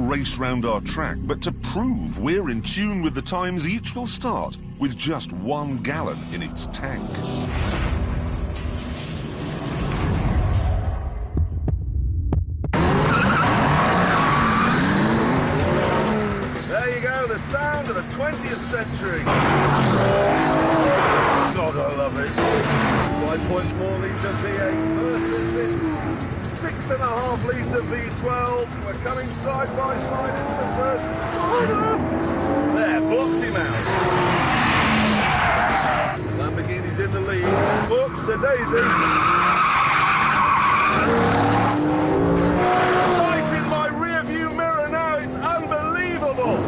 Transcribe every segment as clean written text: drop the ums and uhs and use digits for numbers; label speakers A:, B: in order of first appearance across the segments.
A: race round our track, but to prove we're in tune with the times, each will start with just 1 gallon in its tank.
B: There you go, the sound of the 20th century. God, I love it. 5.4 litre V8 versus this 6.5 litre V12. We're coming side by side into the first corner. There, blocks him out. Lamborghini's in the lead. Whoops, a daisy. Sight in my rear view mirror now, it's unbelievable.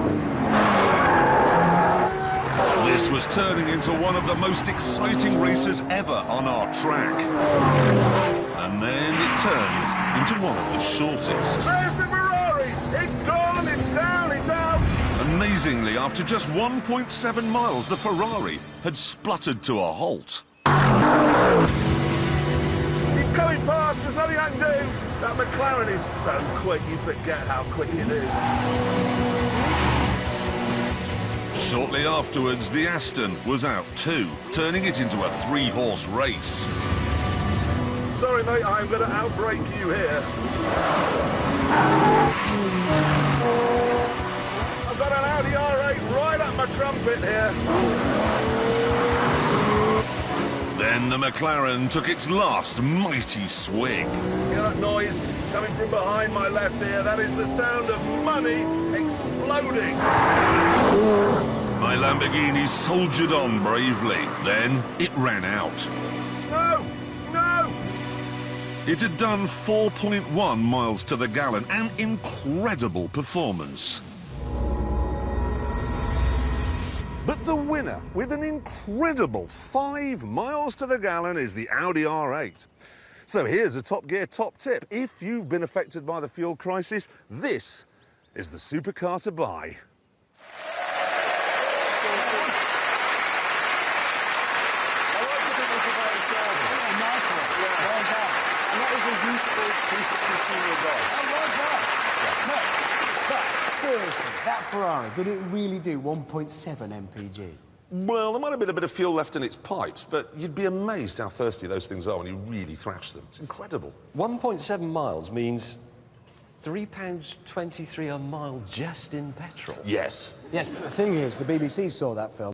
A: This was turning into one of the most exciting races ever on our track. And then it turned into one of the shortest.
B: There's the Ferrari! It's gone, it's down, it's out!
A: Amazingly, after just 1.7 miles, the Ferrari had spluttered to a halt.
B: He's coming past, there's nothing I can do. That McLaren is so quick, you forget how quick it is.
A: Shortly afterwards, the Aston was out too, turning it into a 3-horse race.
B: Sorry, mate, I'm going to outbrake you here. I've got an Audi R8 right up my trumpet here.
A: Then the McLaren took its last mighty swing.
B: Hear that noise coming from behind my left ear? That is the sound of money exploding.
A: My Lamborghini soldiered on bravely. Then it ran out.
B: No! No!
A: It had done 4.1 miles to the gallon, an incredible performance. But the winner, with an incredible 5 miles to the gallon, is the Audi R8. So here's a Top Gear top tip. If you've been affected by the fuel crisis, this is the supercar to buy.
C: Seriously, that Ferrari, did it really do 1.7 mpg?
A: Well, there might have been a bit of fuel left in its pipes, but you'd be amazed how thirsty those things are when you really thrash them. It's incredible.
D: 1.7 miles means £3.23 a mile just in petrol.
A: Yes.
C: Yes, but the thing is, the BBC saw that film.